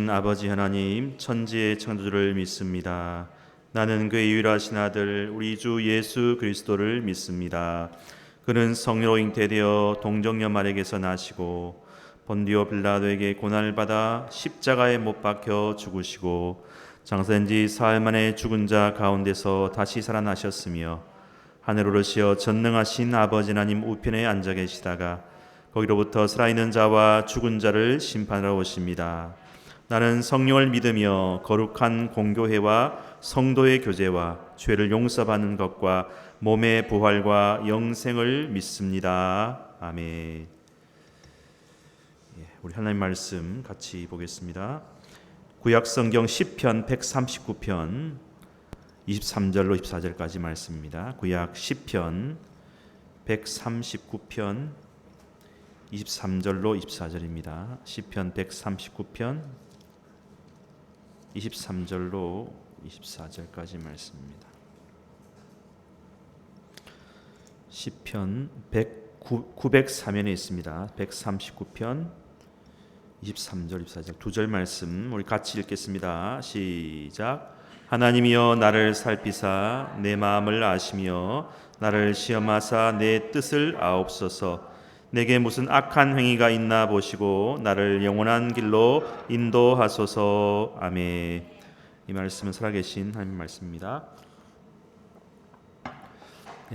살아계신 아버지 하나님, 천지의 창조주를 믿습니다. 나는 그의 유일하신 아들 우리 주 예수 그리스도를 믿습니다. 그는 성령으로 잉태되어 동정녀 마리아에게서 나시고 본디오 빌라도에게 고난을 받아 십자가에 못 박혀 죽으시고 장사된 지 사흘 만에 죽은 자 가운데서 다시 살아나셨으며 하늘 오르시어 전능하신 아버지 하나님 우편에 앉아 계시다가 거기로부터 살아있는 자와 죽은 자를 심판하러 오십니다. 나는 성령을 믿으며 거룩한 공교회와 성도의 교제와 죄를 용서받는 것과 몸의 부활과 영생을 믿습니다. 아멘. 우리 하나님 말씀 같이 보겠습니다. 구약 성경 시편 139편 23절로 24절까지 말씀입니다. 구약 시편 139편 23절로 24절입니다. 시편 139편 23절로 24절까지 말씀입니다. 시편 903면에 있습니다. 139편 23절 24절 두 절 말씀 우리 같이 읽겠습니다. 시작. 하나님이여 나를 살피사 내 마음을 아시며 나를 시험하사 내 뜻을 아옵소서. 내게 무슨 악한 행위가 있나 보시고 나를 영원한 길로 인도하소서. 아멘. 이 말씀은 살아계신 하나님 말씀입니다.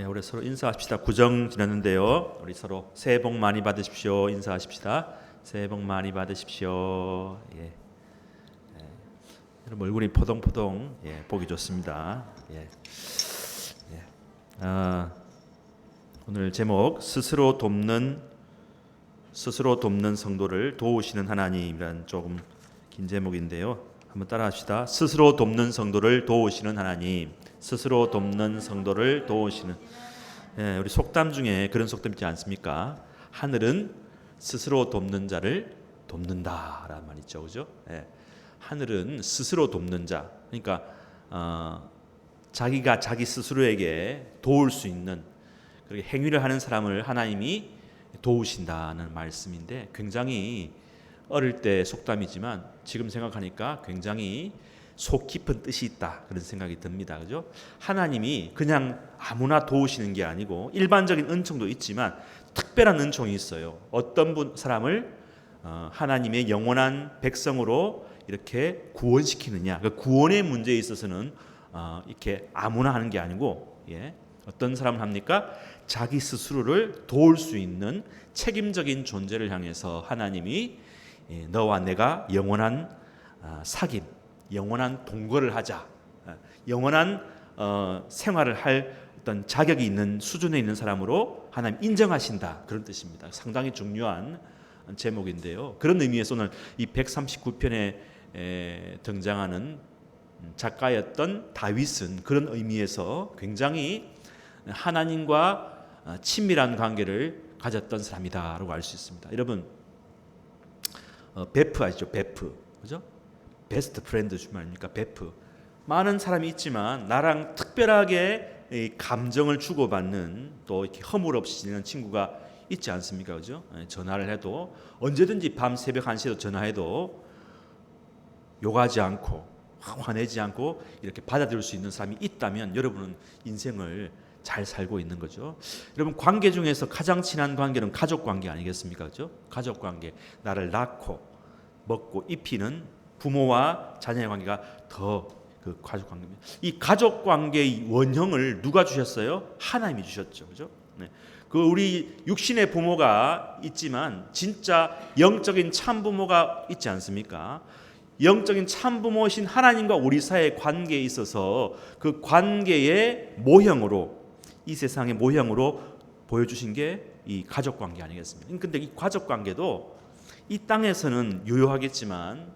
우리 서로 인사합시다. 구정 지났는데요. 우리 서로 새해 복 많이 받으십시오. 인사하십시다. 새해 복 많이 받으십시오. 여러분 얼굴이 포동포동 보기 좋습니다. 오늘 제목 스스로 돕는 성도를 도우시는 하나님이란 조금 긴 제목인데요. 한번 따라합시다. 스스로 돕는 성도를 도우시는 하나님. 스스로 돕는 성도를 도우시는. 우리 속담 중에 그런 속담 있지 않습니까? 하늘은 스스로 돕는 자를 돕는다라는 말 있죠, 그죠? 하늘은 스스로 돕는 자. 그러니까 자기가 자기 스스로에게 도울 수 있는 그렇게 행위를 하는 사람을 하나님이 도우신다는 말씀인데 굉장히 어릴 때 속담이지만 지금 생각하니까 굉장히 속 깊은 뜻이 있다 그런 생각이 듭니다. 그죠? 하나님이 그냥 아무나 도우시는 게 아니고 일반적인 은총도 있지만 특별한 은총이 있어요. 어떤 사람을 하나님의 영원한 백성으로 이렇게 구원시키느냐. 그 구원의 문제에 있어서는 이렇게 아무나 하는 게 아니고 어떤 사람을 합니까? 자기 스스로를 도울 수 있는 책임적인 존재를 향해서 하나님이 너와 내가 영원한 사귐, 영원한 동거를 하자, 영원한 생활을 할 어떤 자격이 있는 수준에 있는 사람으로 하나님 인정하신다 그런 뜻입니다. 상당히 중요한 제목인데요. 그런 의미에서 오늘 이 139편에 등장하는 작가였던 다윗은 그런 의미에서 굉장히 하나님과 친밀한 관계를 가졌던 사람이다라고 알 수 있습니다. 여러분 베프 아시죠? 베프, 그죠? 베스트 프렌드 중 아닙니까? 베프. 많은 사람이 있지만 나랑 특별하게 감정을 주고받는 또 이렇게 허물 없이 지내는 친구가 있지 않습니까? 그죠? 전화를 해도 언제든지 밤 새벽 1시에도 전화해도 욕하지 않고 화내지 않고 이렇게 받아들일 수 있는 사람이 있다면 여러분은 인생을 잘 살고 있는 거죠. 여러분 관계 중에서 가장 친한 관계는 가족 관계 아니겠습니까? 그죠? 가족 관계. 나를 낳고 먹고 입히는 부모와 자녀의 관계가 더 그 가족 관계입니다. 이 가족 관계의 원형을 누가 주셨어요? 하나님이 주셨죠. 그죠? 그 우리 육신의 부모가 있지만 진짜 영적인 참 부모가 있지 않습니까? 영적인 참 부모이신 하나님과 우리 사이의 관계에 있어서 그 관계의 모형으로 이 세상의 모형으로 보여주신 게 이 가족 관계 아니겠습니까? 근데 이 가족 관계도 이 땅에서는 유효하겠지만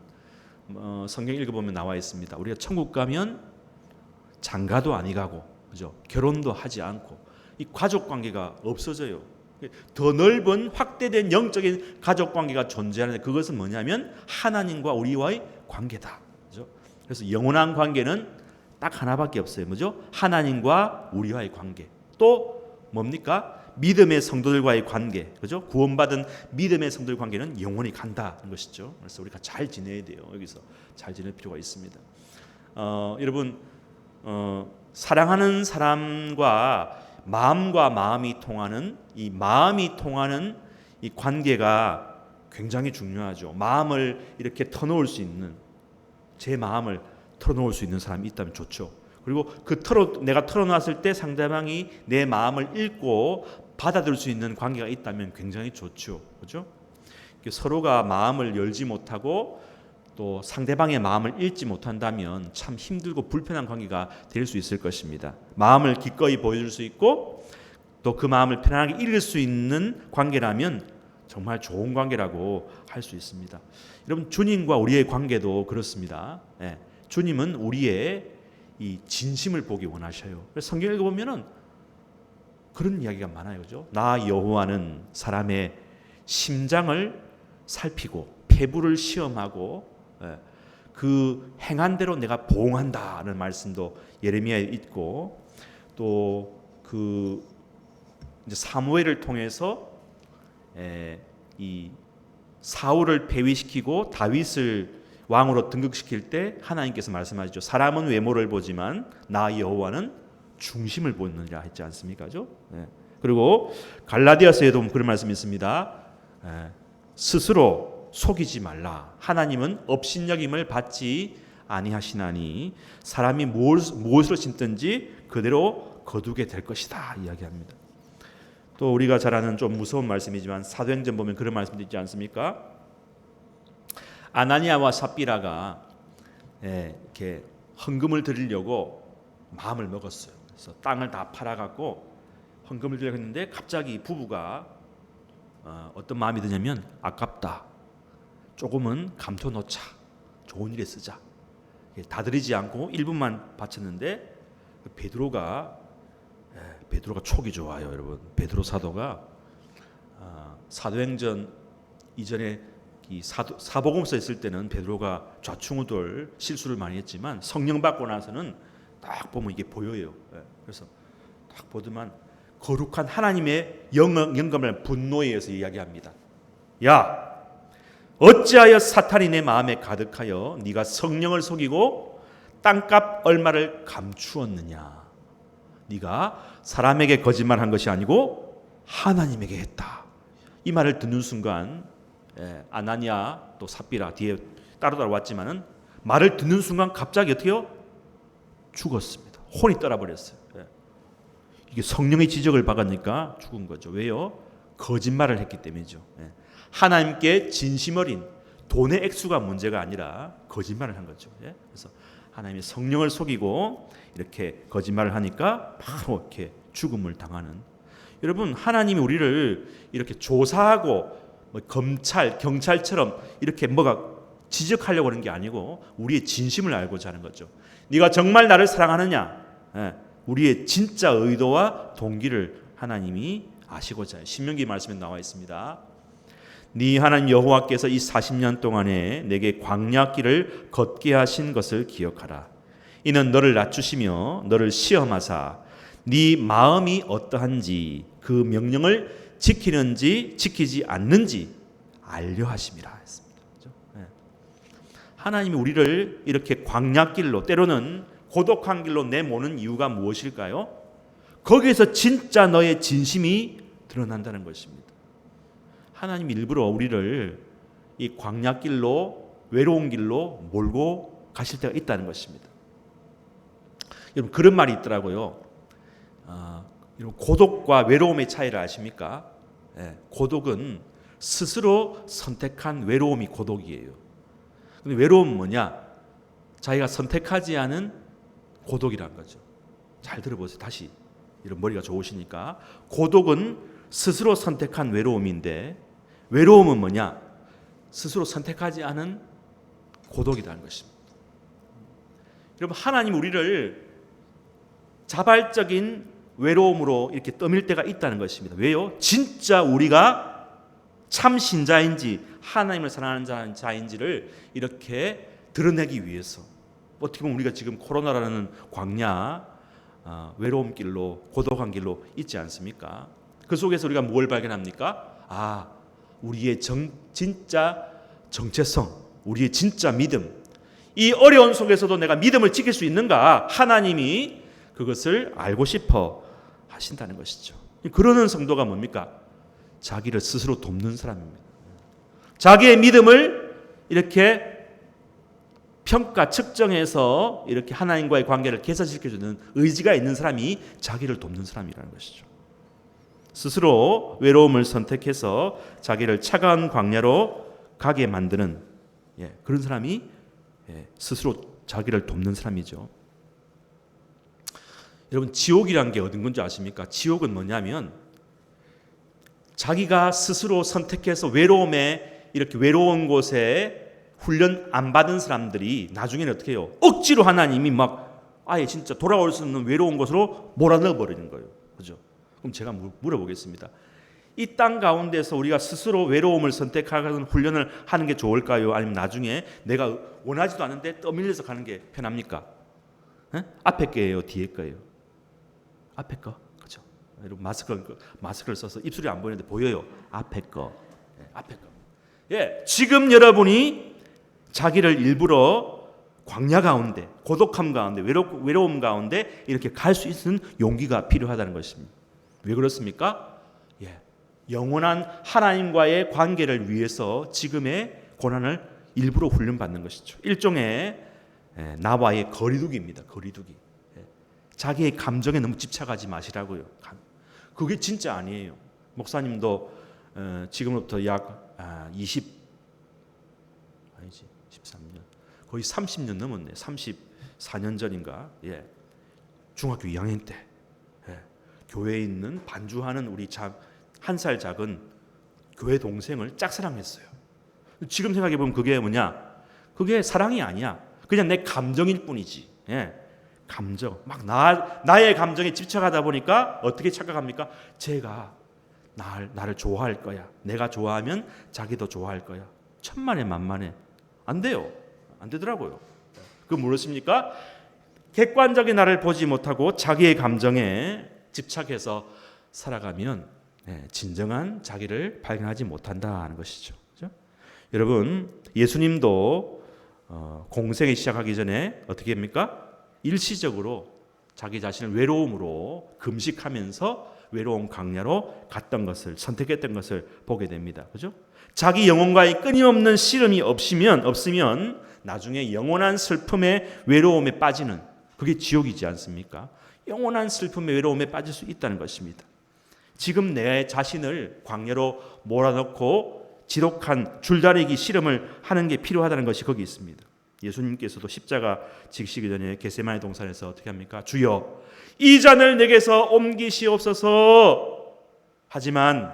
성경 읽어보면 나와 있습니다. 우리가 천국 가면 장가도 안 가고, 그죠? 결혼도 하지 않고 이 가족 관계가 없어져요. 더 넓은 확대된 영적인 가족 관계가 존재하는데 그것은 뭐냐면 하나님과 우리와의 관계다. 그죠? 그래서 영원한 관계는 딱 하나밖에 없어요. 뭐죠? 하나님과 우리와의 관계. 또 뭡니까? 믿음의 성도들과의 관계, 그죠? 구원받은 믿음의 성도들 관계는 영원히 간다는 것이죠. 그래서 우리가 잘 지내야 돼요. 여기서 잘 지낼 필요가 있습니다. 여러분, 사랑하는 사람과 마음과 마음이 통하는 이 관계가 굉장히 중요하죠. 마음을 이렇게 터놓을 수 있는, 제 마음을 털어놓을 수 있는 사람이 있다면 좋죠. 그리고 내가 털어놨을 때 상대방이 내 마음을 읽고 받아들일 수 있는 관계가 있다면 굉장히 좋죠. 그죠? 서로가 마음을 열지 못하고 또 상대방의 마음을 읽지 못한다면 참 힘들고 불편한 관계가 될 수 있을 것입니다. 마음을 기꺼이 보여줄 수 있고 또 그 마음을 편안하게 읽을 수 있는 관계라면 정말 좋은 관계라고 할 수 있습니다. 여러분, 주님과 우리의 관계도 그렇습니다. 주님은 우리의 이 진심을 보기 원하셔요. 성경 읽어보면은 그런 이야기가 많아요. 그죠? 나 여호와는 사람의 심장을 살피고 폐부를 시험하고 그 행한 대로 내가 보응한다는 말씀도 예레미야에 있고, 또 그 사무엘을 통해서 이 사울을 폐위시키고 다윗을 왕으로 등극시킬 때 하나님께서 말씀하시죠. 사람은 외모를 보지만 나 여호와는 중심을 보느니라 했지 않습니까? 그리고 갈라디아서에도 그런 말씀이 있습니다. 스스로 속이지 말라. 하나님은 업신여김을 받지 아니하시나니 사람이 무엇으로 심든지 그대로 거두게 될 것이다 이야기합니다. 또 우리가 잘 아는 좀 무서운 말씀이지만 사도행전 보면 그런 말씀도 있지 않습니까? 아나니아와 삽비라가 이렇게 헌금을 드리려고 마음을 먹었어요. 그래서 땅을 다 팔아갖고 헌금을 드리려고 했는데 갑자기 부부가 어떤 마음이 드냐면 아깝다. 조금은 감춰 놓자. 좋은 일에 쓰자. 다 드리지 않고 일부만 바쳤는데 베드로가 촉이 좋아요, 여러분. 베드로 사도가 사도행전 이전에 이 사복음서 있을 때는 베드로가 좌충우돌 실수를 많이 했지만 성령 받고 나서는 딱 보면 이게 보여요. 그래서 딱 보더만 거룩한 하나님의 영감을 분노에 의해서 이야기합니다. 야, 어찌하여 사탄이 내 마음에 가득하여 네가 성령을 속이고 땅값 얼마를 감추었느냐. 네가 사람에게 거짓말한 것이 아니고 하나님에게 했다. 이 말을 듣는 순간 아나니아 또 삽비라 뒤에 따로 왔지만은 말을 듣는 순간 갑자기 어떻게요? 죽었습니다. 혼이 떠나버렸어요. 이게 성령의 지적을 받으니까 죽은 거죠. 왜요? 거짓말을 했기 때문이죠. 하나님께 진심 어린 돈의 액수가 문제가 아니라 거짓말을 한 거죠. 그래서 하나님의 성령을 속이고 이렇게 거짓말을 하니까 바로 이렇게 죽음을 당하는. 여러분, 하나님이 우리를 이렇게 조사하고 검찰, 경찰처럼 이렇게 뭐가 지적하려고 하는 게 아니고 우리의 진심을 알고자 하는 거죠. 네가 정말 나를 사랑하느냐? 우리의 진짜 의도와 동기를 하나님이 아시고자 해요. 신명기 말씀에 나와 있습니다. 네 하나님 여호와께서 이 40년 동안에 내게 광야길을 걷게 하신 것을 기억하라. 이는 너를 낮추시며 너를 시험하사 네 마음이 어떠한지 그 명령을 지키는지 지키지 않는지 알려 하심이라 했습니다. 하나님이 우리를 이렇게 광야길로 때로는 고독한 길로 내모는 이유가 무엇일까요? 거기에서 진짜 너의 진심이 드러난다는 것입니다. 하나님 일부러 우리를 이 광야길로 외로운 길로 몰고 가실 때가 있다는 것입니다. 여러분, 그런 말이 있더라고요. 여러분, 고독과 외로움의 차이를 아십니까? 고독은 스스로 선택한 외로움이 고독이에요. 근데 외로움은 뭐냐? 자기가 선택하지 않은 고독이란 거죠. 잘 들어보세요. 다시, 이런 머리가 좋으시니까. 고독은 스스로 선택한 외로움인데 외로움은 뭐냐? 스스로 선택하지 않은 고독이라는 것입니다. 여러분, 하나님 우리를 자발적인 외로움으로 이렇게 떠밀 때가 있다는 것입니다. 왜요? 진짜 우리가 참 신자인지 하나님을 사랑하는 자인지를 이렇게 드러내기 위해서. 어떻게 보면 우리가 지금 코로나라는 광야, 외로움 길로, 고독한 길로 있지 않습니까? 그 속에서 우리가 뭘 발견합니까? 우리의 진짜 정체성, 우리의 진짜 믿음, 이 어려운 속에서도 내가 믿음을 지킬 수 있는가, 하나님이 그것을 알고 싶어 하신다는 것이죠. 그러는 성도가 뭡니까? 자기를 스스로 돕는 사람입니다. 자기의 믿음을 이렇게 평가 측정해서 이렇게 하나님과의 관계를 개선시켜주는 의지가 있는 사람이 자기를 돕는 사람이라는 것이죠. 스스로 외로움을 선택해서 자기를 차가운 광야로 가게 만드는 그런 사람이 스스로 자기를 돕는 사람이죠. 여러분, 지옥이란 게 어딘 건지 아십니까? 지옥은 뭐냐면 자기가 스스로 선택해서 이렇게 외로운 곳에 훈련 안 받은 사람들이 나중에는 어떻게 해요? 억지로 하나님이 막 아예 진짜 돌아올 수 없는 외로운 곳으로 몰아넣어 버리는 거예요. 그죠? 그럼 제가 물어보겠습니다. 이 땅 가운데서 우리가 스스로 외로움을 선택하는 훈련을 하는 게 좋을까요? 아니면 나중에 내가 원하지도 않은데 떠밀려서 가는 게 편합니까? 앞에 거예요? 뒤에 거예요? 앞에 거. 그죠? 여러분, 마스크를 써서 입술이 안 보이는데 보여요. 앞에 거. 앞에 거. 지금 여러분이 자기를 일부러 광야 가운데, 고독함 가운데, 외로움 가운데 이렇게 갈 수 있는 용기가 필요하다는 것입니다. 왜 그렇습니까? 영원한 하나님과의 관계를 위해서 지금의 고난을 일부러 훈련받는 것이죠. 일종의 나와의 거리두기입니다. 거리두기. 자기의 감정에 너무 집착하지 마시라고요. 그게 진짜 아니에요. 목사님도 지금부터 약 13년, 거의 30년 넘었네. 34년 전인가. 중학교 2학년 때 교회에 있는 반주하는 우리 한 살 작은 교회 동생을 짝사랑했어요. 지금 생각해 보면 그게 뭐냐? 그게 사랑이 아니야. 그냥 내 감정일 뿐이지. 감정. 막 나의 감정에 집착하다 보니까 어떻게 착각합니까? 제가 나를 좋아할 거야. 내가 좋아하면 자기도 좋아할 거야. 천만에 만만에 안 돼요. 안 되더라고요. 그건 무엇입니까? 객관적인 나를 보지 못하고 자기의 감정에 집착해서 살아가면 진정한 자기를 발견하지 못한다는 것이죠. 그렇죠? 여러분, 예수님도 공생이 시작하기 전에 어떻게 합니까? 일시적으로 자기 자신을 외로움으로 금식하면서 외로운 광야로 갔던 것을, 선택했던 것을 보게 됩니다. 그죠? 자기 영혼과의 끊임없는 씨름이 없으면 나중에 영원한 슬픔의 외로움에 빠지는, 그게 지옥이지 않습니까? 영원한 슬픔의 외로움에 빠질 수 있다는 것입니다. 지금 내 자신을 광야로 몰아넣고 지독한 줄다리기 씨름을 하는 게 필요하다는 것이 거기 있습니다. 예수님께서도 십자가 지시기 전에 겟세마네 동산에서 어떻게 합니까? 주여, 이 잔을 내게서 옮기시옵소서. 하지만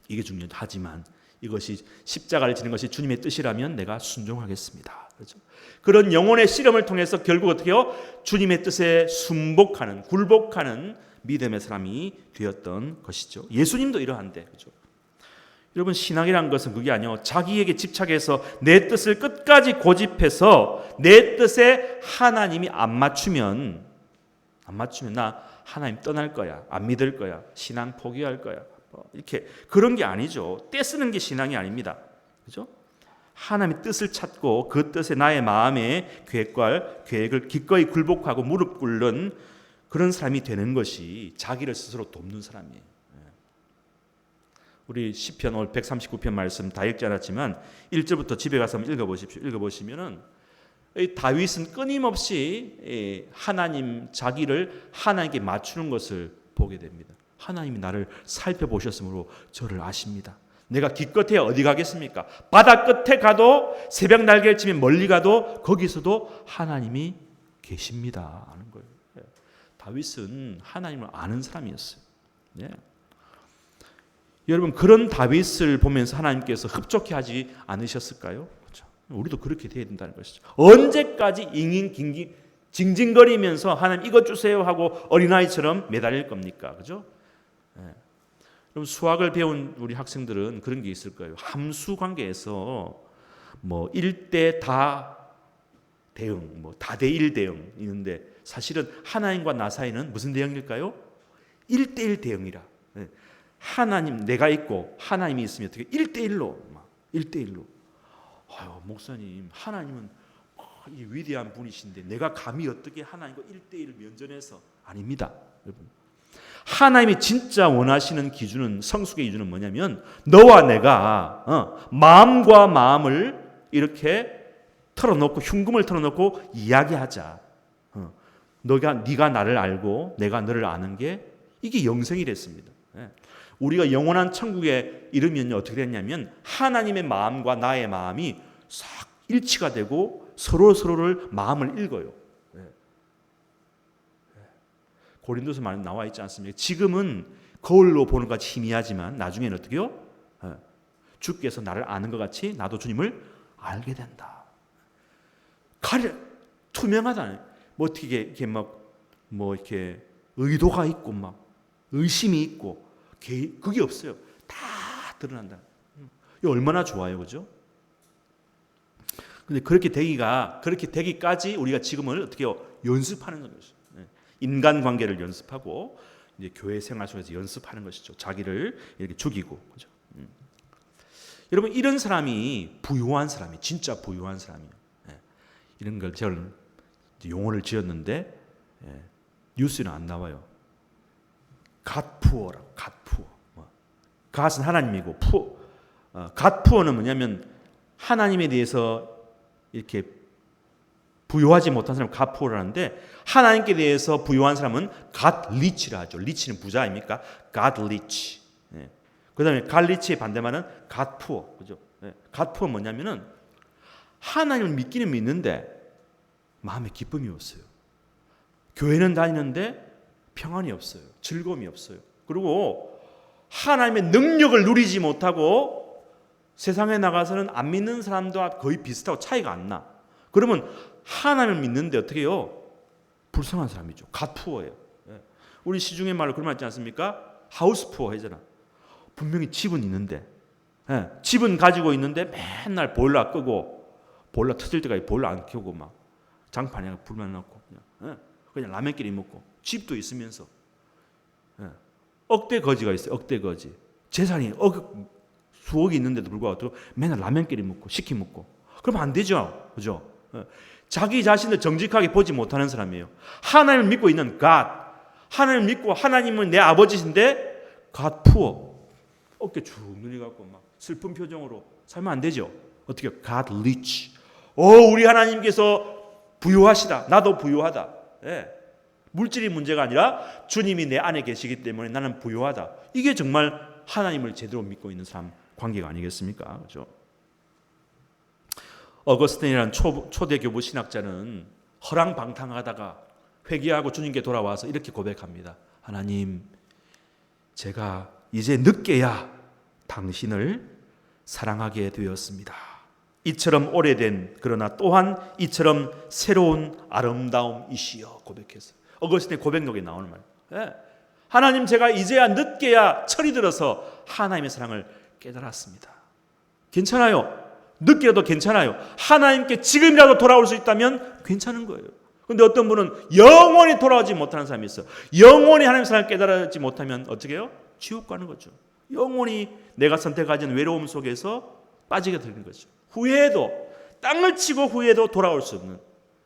이게 중요하죠. 하지만 이것이 십자가를 지는 것이 주님의 뜻이라면 내가 순종하겠습니다. 그렇죠? 그런 영혼의 씨름을 통해서 결국 어떻게 해요? 주님의 뜻에 순복하는, 굴복하는 믿음의 사람이 되었던 것이죠. 예수님도 이러한데, 그렇죠? 여러분, 신앙이란 것은 그게 아니요, 자기에게 집착해서 내 뜻을 끝까지 고집해서 내 뜻에 하나님이 안 맞추면 나 하나님 떠날 거야, 안 믿을 거야, 신앙 포기할 거야, 이렇게 그런 게 아니죠. 떼쓰는 게 신앙이 아닙니다. 그렇죠? 하나님의 뜻을 찾고 그 뜻에 나의 마음의 계획을 기꺼이 굴복하고 무릎 꿇는 그런 사람이 되는 것이 자기를 스스로 돕는 사람이에요. 우리 시편 오늘 139편 말씀 다 읽지 않았지만 1절부터 집에 가서 한번 읽어보십시오. 읽어보시면은 다윗은 끊임없이 자기를 하나님께 맞추는 것을 보게 됩니다. 하나님이 나를 살펴보셨으므로 저를 아십니다. 내가 기껏해야 어디 가겠습니까? 바다 끝에 가도, 새벽 날개를 치면 멀리 가도 거기서도 하나님이 계십니다 하는 거예요. 다윗은 하나님을 아는 사람이었어요. 여러분, 그런 다윗을 보면서 하나님께서 흡족해 하지 않으셨을까요? 그렇죠. 우리도 그렇게 돼야 된다는 것이죠. 언제까지 징징거리면서 하나님 이것 주세요 하고 어린아이처럼 매달릴 겁니까? 그죠? 그럼 수학을 배운 우리 학생들은 그런 게 있을 거예요. 함수 관계에서 뭐 1대 다 대응, 뭐 다대1 대응 있는데 사실은 하나님과 나 사이는 무슨 대응일까요? 1대1 대응이라. 하나님, 내가 있고 하나님이 있으면 어떻게 1대1로 막 1대1로. 아유, 목사님, 하나님은 이 위대한 분이신데 내가 감히 어떻게 하나님과 1대1 면전에서. 아닙니다, 여러분. 하나님이 진짜 원하시는 기준은, 성숙의 기준은 뭐냐면 너와 내가 마음과 마음을 이렇게 털어놓고, 흉금을 털어놓고 이야기하자. 네가 나를 알고 내가 너를 아는 게, 이게 영생이랬습니다. 우리가 영원한 천국에 이르면 어떻게 됐냐면 하나님의 마음과 나의 마음이 싹 일치가 되고 서로를 마음을 읽어요. 고린도서 말에 나와 있지 않습니까? 지금은 거울로 보는 것 같이 희미하지만 나중에는 어떻게요? 주께서 나를 아는 것 같이 나도 주님을 알게 된다. 투명하다. 뭐 어떻게 이렇게 뭐 이렇게 의도가 있고 막 의심이 있고 그게 없어요. 다 드러난다. 이거 얼마나 좋아요, 그죠? 근데 그렇게 되기까지 우리가 지금을 어떻게 해요? 연습하는 것이죠. 인간 관계를 연습하고 이제 교회 생활 속에서 연습하는 것이죠. 자기를 이렇게 죽이고, 그죠? 여러분, 이런 사람이 부유한 사람이, 진짜 부유한 사람이에요. 이런 걸 제가 용어를 지었는데 뉴스는 안 나와요. 갓푸어라고. 갓푸어. 갓은 하나님이고 갓푸어는 뭐냐면 하나님에 대해서 이렇게 부유하지 못한 사람 갓푸어라는데, 하나님께 대해서 부유한 사람은 갓리치라 하죠. 리치는 부자 아닙니까? 갓리치. 그다음에 갓리치의 반대말은 갓푸어. 그죠? 갓푸어 뭐냐면은 하나님을 믿기는 믿는데 마음에 기쁨이 없어요. 교회는 다니는데 평안이 없어요. 즐거움이 없어요. 그리고 하나님의 능력을 누리지 못하고 세상에 나가서는 안 믿는 사람과 거의 비슷하고 차이가 안 나. 그러면 하나님을 믿는데 어떻게 해요? 불쌍한 사람이죠. 갓푸어예요. 우리 시중의 말로 그런 말 있지 않습니까? 하우스푸어 하잖아. 분명히 집은 있는데, 집은 가지고 있는데 맨날 보일러 끄고, 보일러 터질 때까지 보일러 안 켜고 막 장판에 불만 넣고 그냥 라면끼리 먹고, 집도 있으면서 억대 거지가 있어요. 억대 거지. 재산이 수억이 있는데도 불구하고 맨날 라면끼리 먹고 시키 먹고. 그러면 안 되죠, 그죠? 자기 자신을 정직하게 보지 못하는 사람이에요. 하나님을 믿고 있는 God, 하나님을 믿고 하나님은 내 아버지신데 God poor, 어깨 쭉 늘려갖고 막 슬픈 표정으로 살면 안 되죠. 어떻게 God rich. 우리 하나님께서 부유하시다. 나도 부유하다. 물질이 문제가 아니라 주님이 내 안에 계시기 때문에 나는 부유하다. 이게 정말 하나님을 제대로 믿고 있는 사람 관계가 아니겠습니까? 그렇죠? 어거스틴이라는 초대 교부 신학자는 허랑방탕하다가 회개하고 주님께 돌아와서 이렇게 고백합니다. 하나님, 제가 이제 늦게야 당신을 사랑하게 되었습니다. 이처럼 오래된, 그러나 또한 이처럼 새로운 아름다움이시여, 고백했어요. 어거스틴의 고백록에 나오는 말. 하나님, 제가 이제야 늦게야 철이 들어서 하나님의 사랑을 깨달았습니다. 괜찮아요. 늦게라도 괜찮아요. 하나님께 지금이라도 돌아올 수 있다면 괜찮은 거예요. 그런데 어떤 분은 영원히 돌아오지 못하는 사람이 있어요. 영원히 하나님의 사랑을 깨달지 못하면 어떻게 해요? 지옥 가는 거죠. 영원히 내가 선택하지 않은 외로움 속에서 빠지게 되는 거죠. 후회해도, 땅을 치고 후회해도 돌아올 수 없는,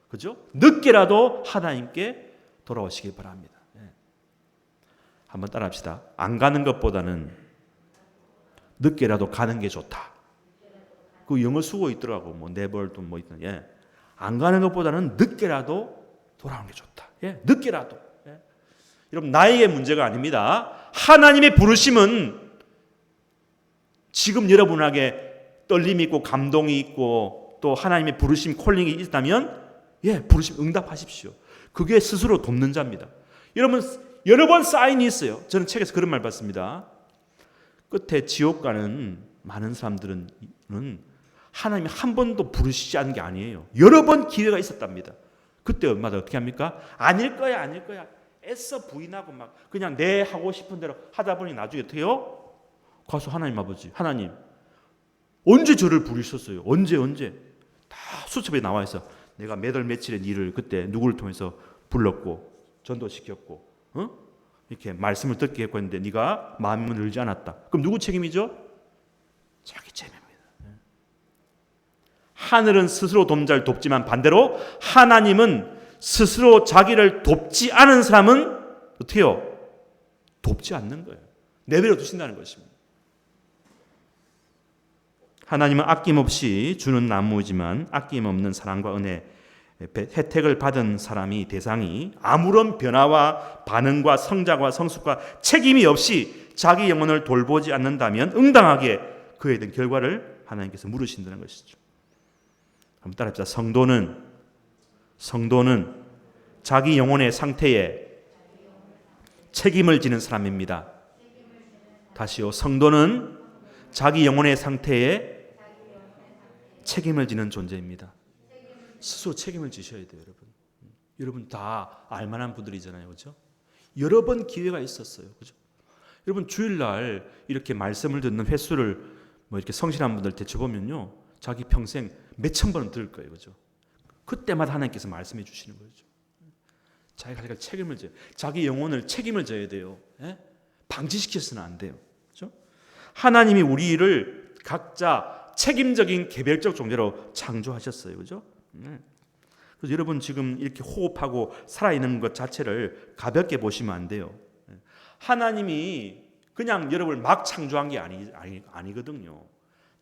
그죠? 늦게라도 하나님께 돌아오시기 바랍니다. 한번 따라합시다. 안 가는 것보다는 늦게라도 가는 게 좋다. 그 영어 수고 있더라고. 뭐 never도 뭐 있던. 안 가는 것보다는 늦게라도 돌아오는 게 좋다. 늦게라도. 여러분, 나에게 문제가 아닙니다. 하나님의 부르심은 지금 여러분에게 떨림이 있고 감동이 있고 또 하나님의 부르심 콜링이 있다면 부르심 응답하십시오. 그게 스스로 돕는 자입니다. 여러분, 여러 번 사인이 있어요. 저는 책에서 그런 말 봤습니다. 끝에 지옥 가는 많은 사람들은 하나님이 한 번도 부르시지 않은 게 아니에요. 여러 번 기회가 있었답니다. 그때마다 어떻게 합니까? 아닐 거야, 아닐 거야. 애써 부인하고 막 그냥 내 하고 싶은 대로 하다 보니 나중에 어떻게 해요? 가서 하나님 아버지, 하나님 언제 저를 부르셨어요? 언제? 다 수첩에 나와 있어. 내가 몇 월 며칠의 일을 그때 누구를 통해서 불렀고 전도시켰고 이렇게 말씀을 듣게 했고 했는데 네가 마음을 열지 않았다. 그럼 누구 책임이죠? 자기 책임입니다. 하늘은 스스로 돕는 자를 돕지만 반대로 하나님은 스스로 자기를 돕지 않은 사람은 어떻게 해요? 돕지 않는 거예요. 내버려 두신다는 것입니다. 하나님은 아낌없이 주는 나무이지만 아낌없는 사랑과 은혜, 혜택을 받은 사람이 대상이 아무런 변화와 반응과 성장과 성숙과 책임이 없이 자기 영혼을 돌보지 않는다면 응당하게 그에 대한 결과를 하나님께서 물으신다는 것이죠. 한번 따라합시다. 성도는 자기 영혼의 상태에 책임을 지는 사람입니다. 다시요. 성도는 자기 영혼의 상태에 책임을 지는 존재입니다. 스스로 책임을 지셔야 돼요, 여러분. 여러분 다 알만한 분들이잖아요, 그렇죠? 여러 번 기회가 있었어요, 그렇죠? 여러분 주일날 이렇게 말씀을 듣는 횟수를 이렇게 성실한 분들 대쳐보면요, 자기 평생 몇천 번은 들을 거예요, 그렇죠? 그때마다 하나님께서 말씀해 주시는 거죠. 자기가 책임을 져요. 자기 영혼을 책임을 져야 돼요. 예? 방치시켜서는 안 돼요, 그렇죠? 하나님이 우리를 각자 책임적인 개별적 존재로 창조하셨어요, 그렇죠? 그래서 여러분 지금 이렇게 호흡하고 살아있는 것 자체를 가볍게 보시면 안 돼요. 하나님이 그냥 여러분을 막 창조한 게 아니거든요.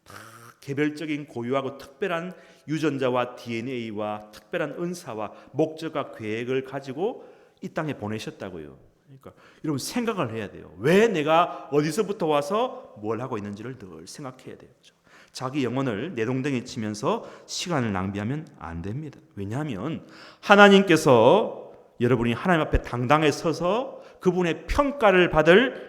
다 개별적인 고유하고 특별한 유전자와 DNA와 특별한 은사와 목적과 계획을 가지고 이 땅에 보내셨다고요. 그러니까 여러분 생각을 해야 돼요. 왜 내가 어디서부터 와서 뭘 하고 있는지를 늘 생각해야 돼요. 자기 영혼을 내동댕이 치면서 시간을 낭비하면 안 됩니다. 왜냐하면 하나님께서 여러분이 하나님 앞에 당당히 서서 그분의 평가를 받을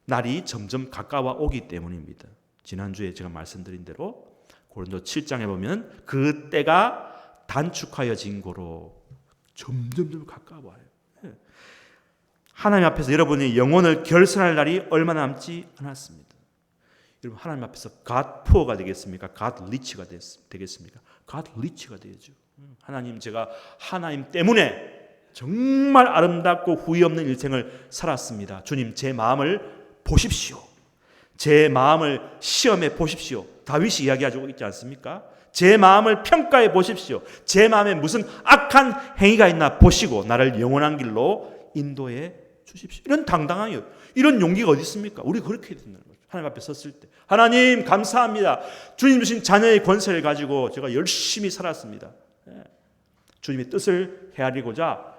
날이 점점 가까워 오기 때문입니다. 지난주에 제가 말씀드린 대로 고린도 7장에 보면 그 때가 단축하여진 고로 점점 가까워요. 하나님 앞에서 여러분의 영혼을 결선할 날이 얼마 남지 않았습니다. 여러분 하나님 앞에서 God poor가 되겠습니까? God rich가 되겠습니까? God rich가 되죠. 하나님 제가 하나님 때문에 정말 아름답고 후회 없는 일생을 살았습니다. 주님 제 마음을 보십시오. 제 마음을 시험해 보십시오. 다윗이 이야기하고 있지 않습니까? 제 마음을 평가해 보십시오. 제 마음에 무슨 악한 행위가 있나 보시고 나를 영원한 길로 인도해 주십시오. 이런 당당함이요. 이런 용기가 어디 있습니까? 우리 그렇게 해야 된다는 거죠. 하나님 앞에 섰을 때 하나님 감사합니다. 주님 주신 자녀의 권세를 가지고 제가 열심히 살았습니다. 주님의 뜻을 헤아리고자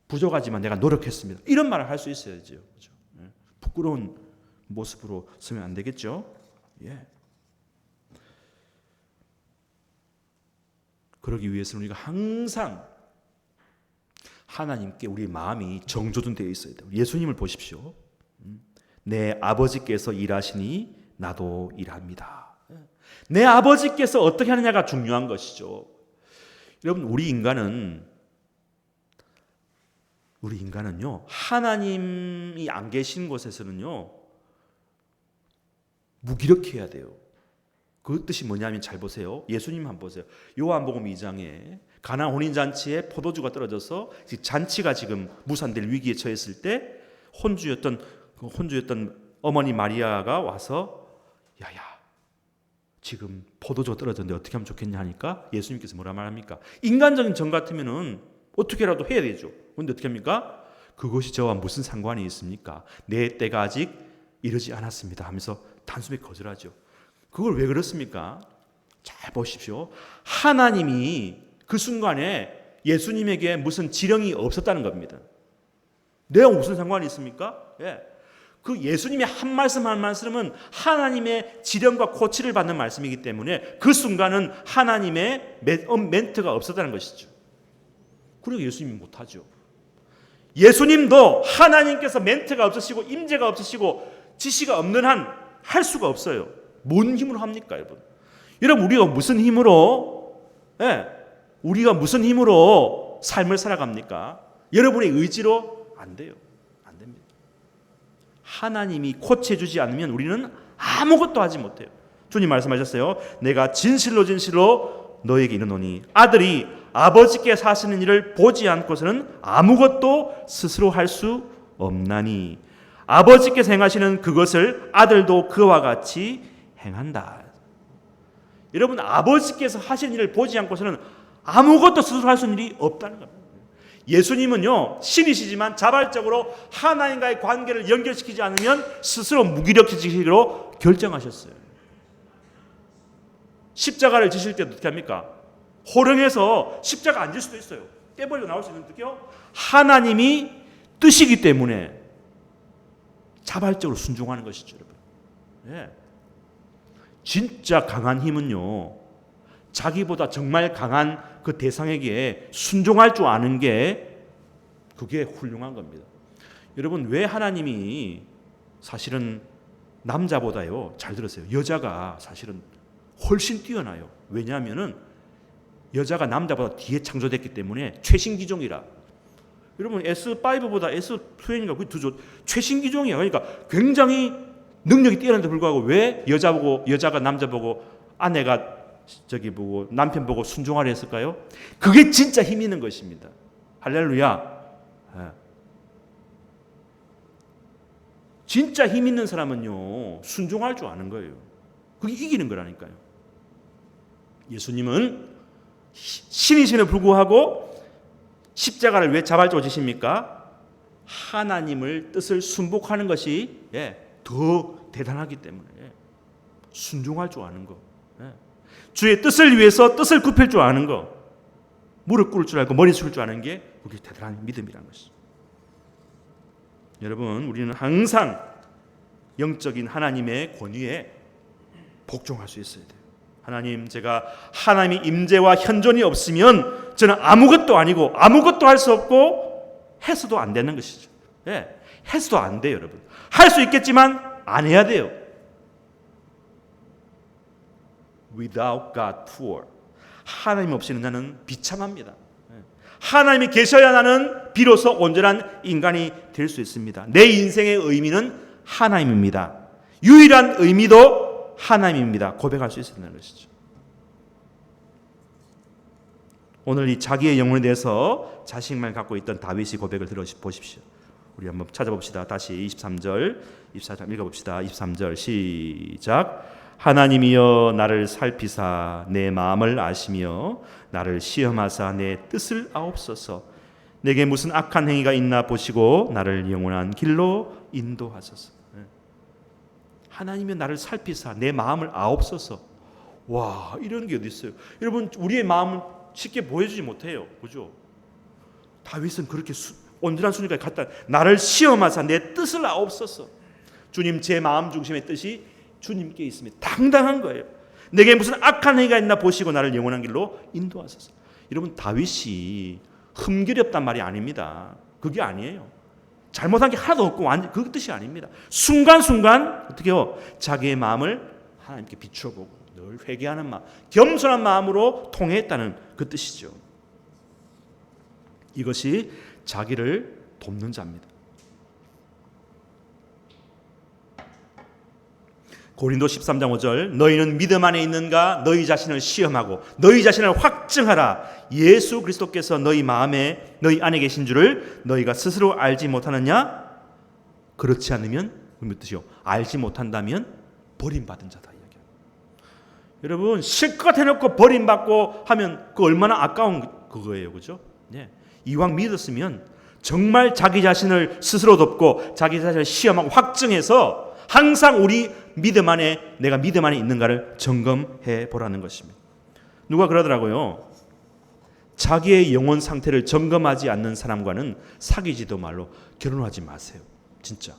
부족하지만 내가 노력했습니다. 이런 말을 할 수 있어야죠. 그렇죠? 부끄러운 모습으로 서면 안 되겠죠. 예. 그러기 위해서는 우리가 항상 하나님께 우리 마음이 정조준되어 있어야 돼요. 예수님을 보십시오. 내 아버지께서 일하시니 나도 일합니다. 내 아버지께서 어떻게 하느냐가 중요한 것이죠. 여러분 우리 인간은요 하나님이 안 계신 곳에서는요 무기력해야 돼요. 그 뜻이 뭐냐면 잘 보세요. 예수님 한번 보세요. 요한복음 2장에 가나 혼인잔치에 포도주가 떨어져서 잔치가 지금 무산될 위기에 처했을 때 혼주였던 어머니 마리아가 와서 야야 지금 포도주가 떨어졌는데 어떻게 하면 좋겠냐 하니까 예수님께서 뭐라 말합니까? 인간적인 정 같으면은 어떻게라도 해야 되죠. 그런데 어떻게 합니까? 그것이 저와 무슨 상관이 있습니까? 내 때가 아직 이르지 않았습니다 하면서 단숨에 거절하죠. 그걸 왜 그렇습니까? 잘 보십시오. 하나님이 그 순간에 예수님에게 무슨 지령이 없었다는 겁니다. 내가 무슨 상관이 있습니까? 예. 그 예수님의 한 말씀 한 말씀은 하나님의 지령과 코치를 받는 말씀이기 때문에 그 순간은 하나님의 멘트가 없었다는 것이죠. 그리고 예수님이 못하죠. 예수님도 하나님께서 멘트가 없으시고 임재가 없으시고 지시가 없는 한 할 수가 없어요. 뭔 힘으로 합니까, 여러분? 여러분 우리가 무슨 힘으로 삶을 살아갑니까? 여러분의 의지로 안 돼요. 안 됩니다. 하나님이 코치해주지 않으면 우리는 아무것도 하지 못해요. 주님 말씀하셨어요. 내가 진실로 너에게 이르노니 아들이 아버지께 하시는 일을 보지 않고서는 아무것도 스스로 할 수 없나니 아버지께서 행하시는 그것을 아들도 그와 같이 행한다. 여러분, 아버지께서 하신 일을 보지 않고서는 아무것도 스스로 할 수 있는 일이 없다는 겁니다. 예수님은요, 신이시지만 자발적으로 하나님과의 관계를 연결시키지 않으면 스스로 무기력해지기로 결정하셨어요. 십자가를 지실 때 어떻게 합니까? 호령해서 십자가 안 질 수도 있어요. 깨버리고 나올 수 있는 어떻게요? 하나님이 뜻이기 때문에 자발적으로 순종하는 것이죠, 여러분. 예. 진짜 강한 힘은요, 자기보다 정말 강한 그 대상에게 순종할 줄 아는 게 그게 훌륭한 겁니다. 여러분, 왜 하나님이 사실은 남자보다요, 잘 들으세요, 여자가 사실은 훨씬 뛰어나요. 왜냐하면은 여자가 남자보다 뒤에 창조됐기 때문에 최신 기종이라. 여러분, S5보다 S2인가 그게 더 최신 기종이에요. 그러니까 굉장히 능력이 뛰어난데 불구하고 왜 여자가 남자 보고 아내가 보고 남편 보고 순종하려 했을까요? 그게 진짜 힘 있는 것입니다. 할렐루야. 진짜 힘 있는 사람은요, 순종할 줄 아는 거예요. 그게 이기는 거라니까요. 예수님은 신이심에 불구하고 십자가를 왜 자발적으로 지십니까? 하나님을 뜻을 순복하는 것이 더 대단하기 때문에 순종할 줄 아는 거, 주의 뜻을 위해서 뜻을 굽힐 줄 아는 거, 무릎 꿇을 줄 알고 머리 숙일 줄 아는 게 그게 대단한 믿음이라는 것이죠. 여러분, 우리는 항상 영적인 하나님의 권위에 복종할 수 있어야 돼요. 하나님, 제가 하나님의 임재와 현존이 없으면 저는 아무것도 아니고 아무것도 할 수 없고 해서도 안 되는 것이죠. 해서도 안 돼요, 여러분. 할 수 있겠지만 안 해야 돼요. Without God poor. 하나님 없이는 나는 비참합니다. 하나님이 계셔야 나는 비로소 온전한 인간이 될 수 있습니다. 내 인생의 의미는 하나님입니다. 유일한 의미도 하나님입니다. 고백할 수 있다는 것이죠. 오늘 이 자기의 영혼에 대해서 자신만 갖고 있던 다윗이 고백을 들어보십시오. 우리 한번 찾아봅시다. 다시 23절, 24절 읽어봅시다. 23절 시작. 하나님이여 나를 살피사 내 마음을 아시며 나를 시험하사 내 뜻을 아옵소서. 내게 무슨 악한 행위가 있나 보시고 나를 영원한 길로 인도하소서. 하나님이 나를 살피사 내 마음을 아옵소서. 와, 이런 게 어디 있어요? 여러분, 우리의 마음은 쉽게 보여주지 못해요. 그죠? 다윗은 그렇게 온전한 순위까지 갔다. 나를 시험하사 내 뜻을 아옵소서. 주님, 제 마음 중심의 뜻이 주님께 있습니다. 당당한 거예요. 내게 무슨 악한 행위가 있나 보시고 나를 영원한 길로 인도하소서. 여러분, 다윗이 흠결이 없단 말이 아닙니다. 그게 아니에요. 잘못한 게 하나도 없고 그 뜻이 아닙니다. 순간순간 어떻게요? 자기의 마음을 하나님께 비춰보고 늘 회개하는 마음, 겸손한 마음으로 통회했다는 그 뜻이죠. 이것이 자기를 돕는 자입니다. 고린도 13장 5절 너희는 믿음 안에 있는가? 너희 자신을 시험하고 너희 자신을 확증하라. 예수 그리스도께서 너희 마음에 너희 안에 계신 줄을 너희가 스스로 알지 못하느냐? 그렇지 않으면 무슨 뜻이요? 알지 못한다면 버림받은 자다 이야기합니다. 여러분, 실컷 해놓고 버림받고 하면 그 얼마나 아까운 그거예요, 그죠? 이왕 믿었으면 정말 자기 자신을 스스로 돕고 자기 자신을 시험하고 확증해서 항상 우리 믿음 안에 내가 믿음 안에 있는가를 점검해 보라는 것입니다. 누가 그러더라고요. 자기의 영혼 상태를 점검하지 않는 사람과는 사귀지도 말로 결혼하지 마세요. 진짜.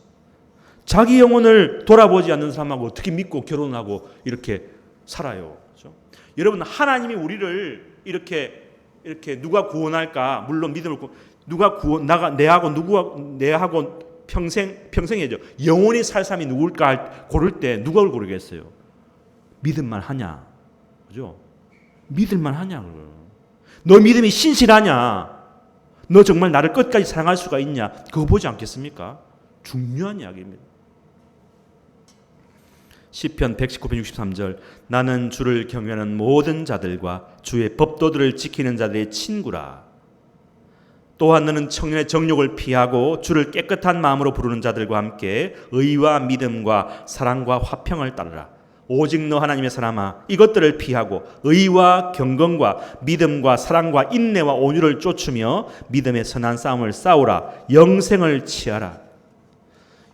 자기 영혼을 돌아보지 않는 사람하고 어떻게 믿고 결혼하고 이렇게 살아요. 그렇죠? 여러분, 하나님이 우리를 이렇게 누가 구원할까? 물론 믿음을 누가 내하고 평생이죠. 영원히 살 사람이 누굴까 고를 때 누가 고르겠어요? 믿음만 하냐, 그죠? 믿을만 하냐? 너 믿음이 신실하냐? 너 정말 나를 끝까지 사랑할 수가 있냐? 그거 보지 않겠습니까? 중요한 이야기입니다. 시편 119편 63절 나는 주를 경외하는 모든 자들과 주의 법도들을 지키는 자들의 친구라. 또한 너는 청년의 정욕을 피하고 주를 깨끗한 마음으로 부르는 자들과 함께 의와 믿음과 사랑과 화평을 따르라. 오직 너 하나님의 사람아, 이것들을 피하고 의와 경건과 믿음과 사랑과 인내와 온유를 쫓으며 믿음의 선한 싸움을 싸우라. 영생을 취하라.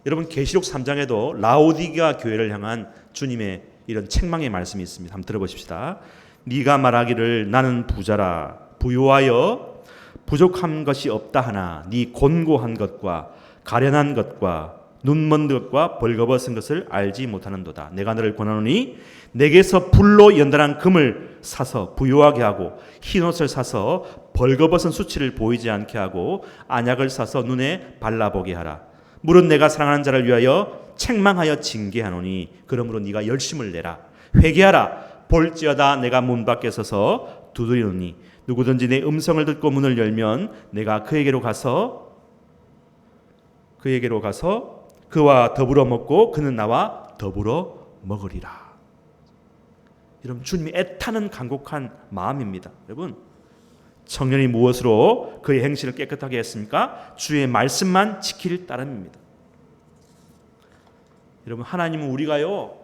여러분, 계시록 3장에도 라오디게아 교회를 향한 주님의 이런 책망의 말씀이 있습니다. 한번 들어보십시다. 네가 말하기를 나는 부자라, 부유하여 부족한 것이 없다 하나 네 곤고한 것과 가련한 것과 눈먼 것과 벌거벗은 것을 알지 못하는도다. 내가 너를 권하노니 내게서 불로 연단한 금을 사서 부유하게 하고 흰옷을 사서 벌거벗은 수치를 보이지 않게 하고 안약을 사서 눈에 발라보게 하라. 물은 내가 사랑하는 자를 위하여 책망하여 징계하노니 그러므로 네가 열심을 내라. 회개하라. 볼지어다 내가 문 밖에 서서 두드리노니 누구든지 내 음성을 듣고 문을 열면 내가 그에게로 가서 그와 더불어 먹고 그는 나와 더불어 먹으리라. 여러분, 주님이 애타는 간곡한 마음입니다. 여러분, 청년이 무엇으로 그의 행실을 깨끗하게 했습니까? 주의 말씀만 지킬 따름입니다. 여러분, 하나님은 우리가요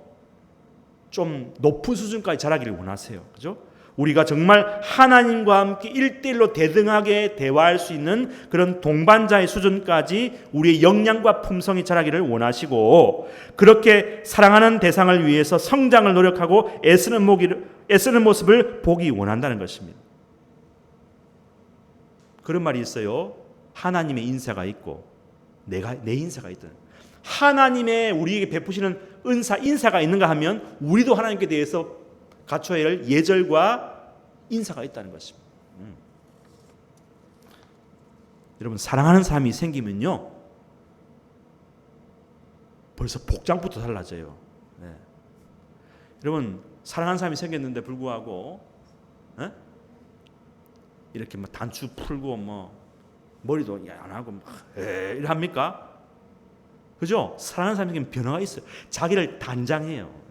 좀 높은 수준까지 자라기를 원하세요. 그죠? 우리가 정말 하나님과 함께 1대1로 대등하게 대화할 수 있는 그런 동반자의 수준까지 우리의 역량과 품성이 자라기를 원하시고, 그렇게 사랑하는 대상을 위해서 성장을 노력하고 애쓰는 모습을 보기 원한다는 것입니다. 그런 말이 있어요. 하나님의 인사가 있고 내 인사가 있다. 하나님의 우리에게 베푸시는 은사, 인사가 있는가 하면 우리도 하나님께 대해서 갖춰야 할 예절과 인사가 있다는 것입니다. 여러분, 사랑하는 사람이 생기면요 벌써 복장부터 달라져요. 네. 여러분, 사랑하는 사람이 생겼는데 불구하고 이렇게 뭐 단추 풀고 뭐 머리도 안 하고 이래 합니까? 그죠? 사랑하는 사람에게는 변화가 있어요. 자기를 단장해요.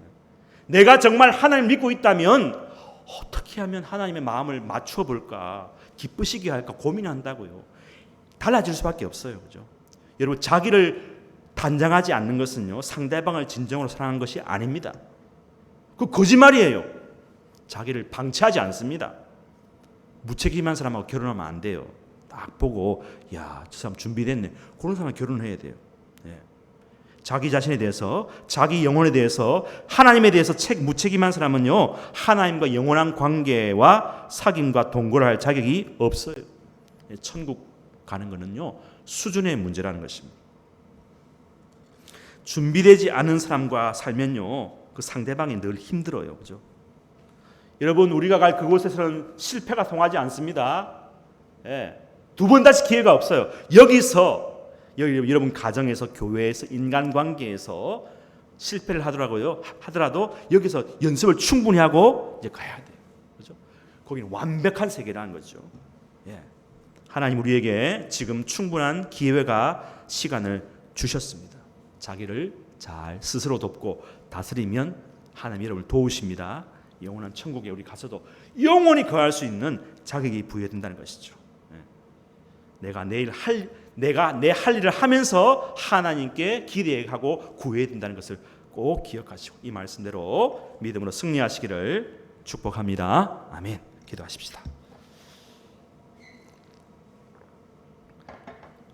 내가 정말 하나님 믿고 있다면 어떻게 하면 하나님의 마음을 맞춰 볼까, 기쁘시게 할까 고민한다고요. 달라질 수밖에 없어요. 그죠? 여러분, 자기를 단장하지 않는 것은요 상대방을 진정으로 사랑하는 것이 아닙니다. 그 거짓말이에요. 자기를 방치하지 않습니다. 무책임한 사람하고 결혼하면 안 돼요. 딱 보고 야, 저 사람 준비됐네. 그런 사람과 결혼해야 돼요. 네. 자기 자신에 대해서, 자기 영혼에 대해서, 하나님에 대해서 무책임한 사람은요 하나님과 영원한 관계와 사귐과 동거를 할 자격이 없어요. 천국 가는 거는요 수준의 문제라는 것입니다. 준비되지 않은 사람과 살면요 그 상대방이 늘 힘들어요. 그죠? 여러분, 우리가 갈 그곳에서는 실패가 통하지 않습니다. 예. 두 번 다시 기회가 없어요. 여러분 가정에서, 교회에서, 인간관계에서 실패를 하더라도 여기서 연습을 충분히 하고 이제 가야 돼요. 그렇죠? 거기는 완벽한 세계라는 거죠. 예. 하나님 우리에게 지금 충분한 기회가 시간을 주셨습니다. 자기를 잘 스스로 돕고 다스리면 하나님이 여러분을 도우십니다. 영원한 천국에 우리 가서도 영원히 거할 수 있는 자격이 부여된다는 것이죠. 내가 내 할 일을 하면서 하나님께 기대하고 구해야 된다는 것을 꼭 기억하시고 이 말씀대로 믿음으로 승리하시기를 축복합니다. 아멘. 기도하십시다.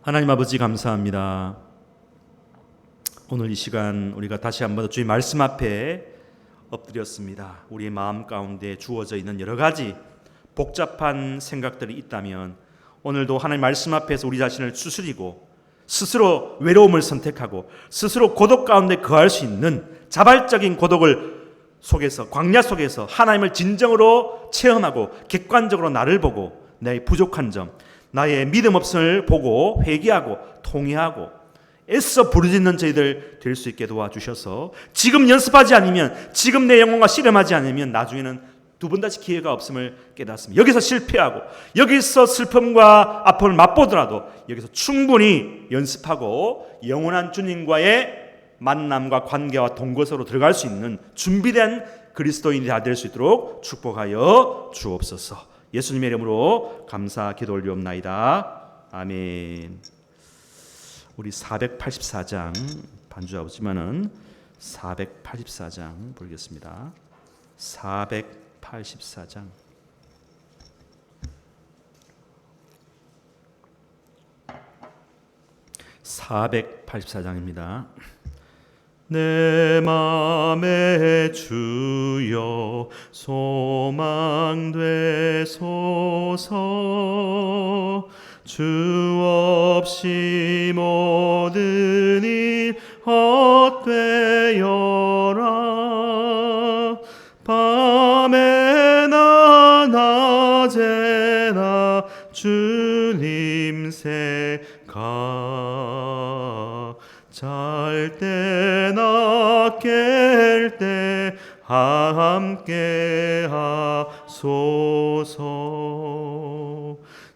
하나님 아버지, 감사합니다. 오늘 이 시간 우리가 다시 한번 주의 말씀 앞에 엎드렸습니다. 우리의 마음 가운데 주어져 있는 여러 가지 복잡한 생각들이 있다면 오늘도 하나님 말씀 앞에서 우리 자신을 추스리고 스스로 외로움을 선택하고 스스로 고독 가운데 거할 수 있는 자발적인 고독을 속에서, 광야 속에서 하나님을 진정으로 체험하고 객관적으로 나를 보고 나의 부족한 점, 나의 믿음 없음을 보고 회개하고 통회하고 애써 부르짖는 저희들 될 수 있게 도와주셔서 지금 연습하지 않으면, 지금 내 영혼과 씨름하지 않으면 나중에는 두 번 다시 기회가 없음을 깨닫습니다. 여기서 실패하고 여기서 슬픔과 아픔을 맛보더라도 여기서 충분히 연습하고 영원한 주님과의 만남과 관계와 동거서로 들어갈 수 있는 준비된 그리스도인이 다 될 수 있도록 축복하여 주옵소서. 예수님의 이름으로 감사 기도 올리옵나이다. 아멘. 우리 484장 반주하지만은 484장 보겠습니다. 484장. (484장입니다) 내 맘에 주여 소망 되소서. 주 없이 모든 일 헛되어라. 밤에나 낮에나 주님 생각. 잘 때나 깰 때 함께 하소서.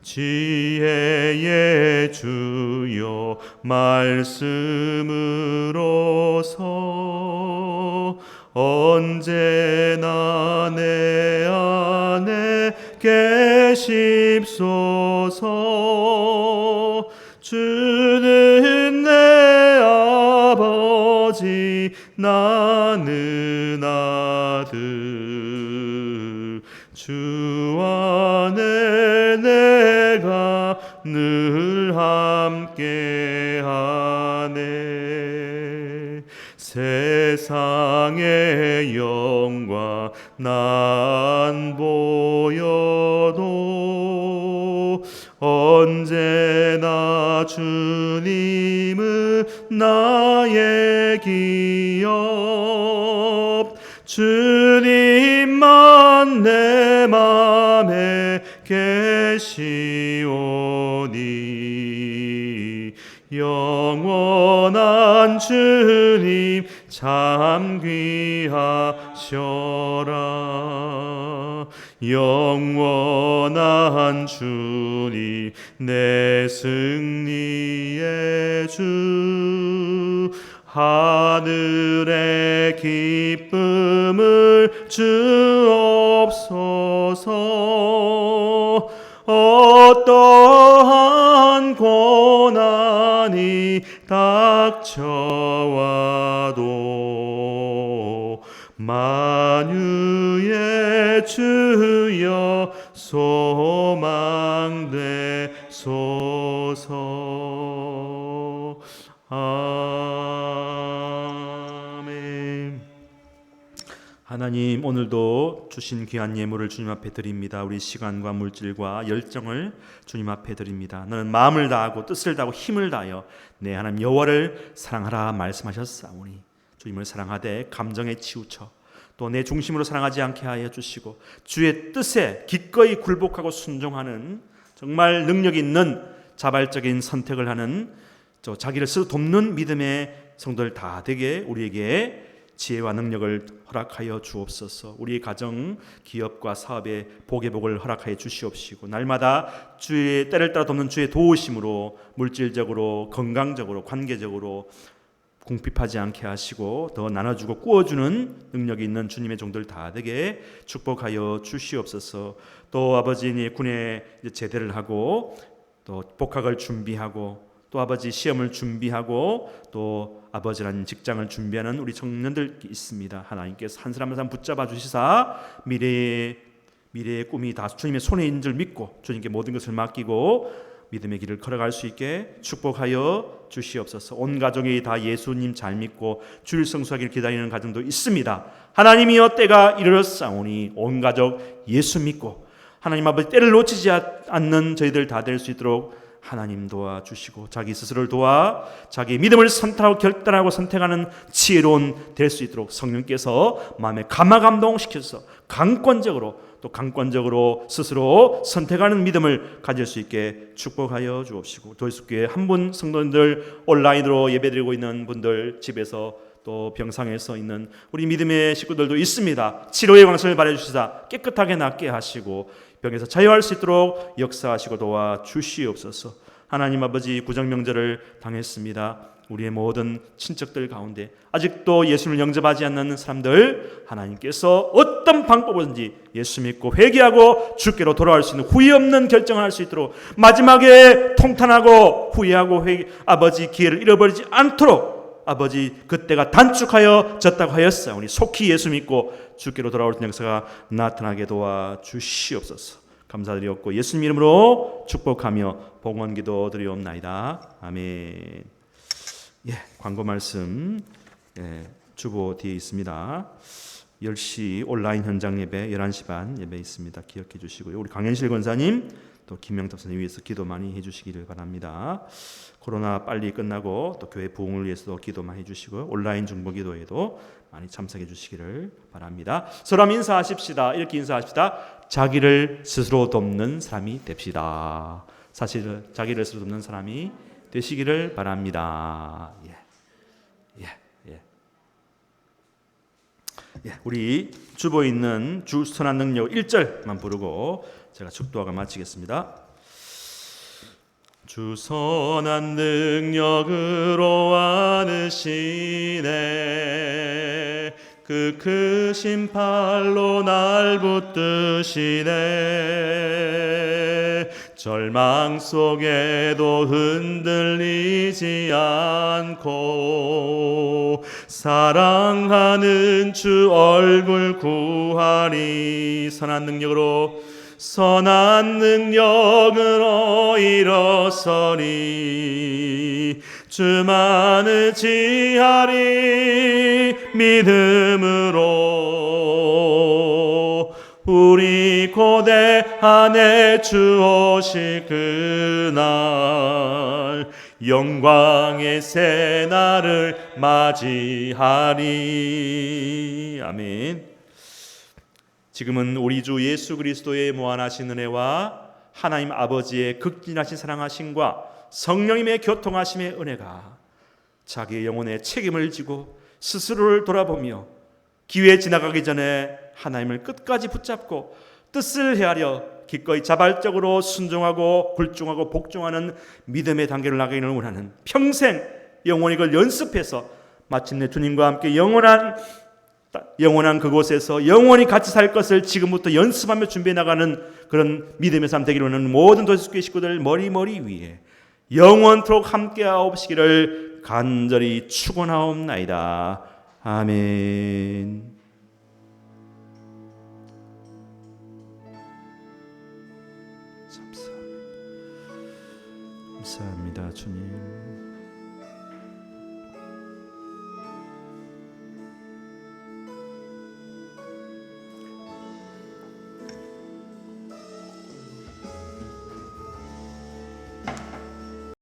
지혜의 주여 말씀으로서 언제나 내 안에 계십소서. 주는 내 아버지 나는 아들. 주 안에 내가 늘 함께하네. 세상의 영광 난 보여도 언제나 주님은 나의 기업. 주님만 내 맘에 계시오니 영원한 주님 참 귀하셔라. 영원한 주님 내 승리의 주. 하늘의 기쁨을 주옵소서. 어떠한 고난이 닥쳐와도 만유의 주여 소망 되소서. 아멘. 하나님, 오늘도 주신 귀한 예물을 주님 앞에 드립니다. 우리 시간과 물질과 열정을 주님 앞에 드립니다. 너는 마음을 다하고 뜻을 다하고 힘을 다하여 내 하나님 여호와를 사랑하라 말씀하셨사오니 주님을 사랑하되 감정에 치우쳐 또 내 중심으로 사랑하지 않게 하여 주시고 주의 뜻에 기꺼이 굴복하고 순종하는 정말 능력 있는 자발적인 선택을 하는 자기를 스스로 돕는 믿음의 성도들 다 되게 우리에게 지혜와 능력을 허락하여 주옵소서. 우리의 가정, 기업과 사업에 복의 복을 허락하여 주시옵시고 날마다 주의 때를 따라 돕는 주의 도우심으로 물질적으로, 건강적으로, 관계적으로 궁핍하지 않게 하시고 더 나눠주고 꾸어주는 능력이 있는 주님의 종들 다 되게 축복하여 주시옵소서. 또 아버지 군에 제대를 하고 또 복학을 준비하고 또 아버지 시험을 준비하고 또 아버지라는 직장을 준비하는 우리 청년들 있습니다. 하나님께서 한 사람 한 사람 붙잡아 주시사 미래의 꿈이 다 주님의 손에 있는 줄 믿고 주님께 모든 것을 맡기고 믿음의 길을 걸어갈 수 있게 축복하여 주시옵소서. 온 가족이 다 예수님 잘 믿고 주일 성수하기를 기다리는 가정도 있습니다. 하나님이여 때가 이르렀사오니 온 가족 예수 믿고 하나님 아버지 때를 놓치지 않는 저희들 다 될 수 있도록 하나님 도와주시고 자기 스스로를 도와 자기 믿음을 선택하고 결단하고 선택하는 지혜로운 될 수 있도록 성령께서 마음에 감화감동시켜서 강권적으로 스스로 선택하는 믿음을 가질 수 있게 축복하여 주옵시고 또 예수께 한 분 성도님들 온라인으로 예배드리고 있는 분들 집에서 또 병상에서 있는 우리 믿음의 식구들도 있습니다. 치료의 광선을 발해주시사 깨끗하게 낫게 하시고 병에서 자유할 수 있도록 역사하시고 도와주시옵소서. 하나님 아버지 구정명절을 당했습니다. 우리의 모든 친척들 가운데 아직도 예수를 영접하지 않는 사람들 하나님께서 어떤 방법이든지 예수 믿고 회개하고 주께로 돌아올 수 있는 후회 없는 결정을 할 수 있도록, 마지막에 통탄하고 후회하고 아버지 기회를 잃어버리지 않도록 아버지 그때가 단축하여 졌다고 하였사오니 속히 예수 믿고 주께로 돌아올 역사가 나타나게 도와주시옵소서. 감사드리옵고 예수님 이름으로 축복하며 봉헌기도 드리옵나이다. 아멘. 광고 말씀 주보 뒤에 있습니다. 10시 온라인 현장 예배, 11시 반 예배 있습니다. 기억해 주시고요. 우리 강현실 권사님 또 김명탁 선생님 위해서 기도 많이 해주시기를 바랍니다. 코로나 빨리 끝나고 또 교회 부흥을 위해서도 기도 많이 해주시고요. 온라인 중보기도에도 많이 참석해 주시기를 바랍니다. 서로 인사하십시다. 이렇게 인사합시다. 자기를 스스로 돕는 사람이 됩시다. 사실 자기를 스스로 돕는 사람이 되시기를 바랍니다. 우리 주보에 있는 주 선한 능력 1절만 부르고 제가 축도하고 마치겠습니다. 주 선한 능력으로 안으시네, 그 크신 팔로 날 붙드시네. 절망 속에도 흔들리지 않고 사랑하는 주 얼굴 구하리. 선한 능력으로 일어서리. 주만 의지하리. 믿음으로 우리 고대 안에 주 오실 그날 영광의 새날을 맞이하리. 아멘. 지금은 우리 주 예수 그리스도의 무한하신 은혜와 하나님 아버지의 극진하신 사랑하심과 성령님의 교통하심의 은혜가 자기의 영혼의 책임을 지고 스스로를 돌아보며 기회 지나가기 전에 하나님을 끝까지 붙잡고 뜻을 헤아려 기꺼이 자발적으로 순종하고 굴중하고 복종하는 믿음의 단계를 나가기를 원하는, 평생 영원히 그걸 연습해서 마침내 주님과 함께 영원한 그곳에서 영원히 같이 살 것을 지금부터 연습하며 준비해 나가는 그런 믿음의 삶 되기를 원하는 모든 도시교회 식구들 머리 위에 영원토록 함께하옵시기를 간절히 축원하옵나이다. 아멘. 감사합니다 주님.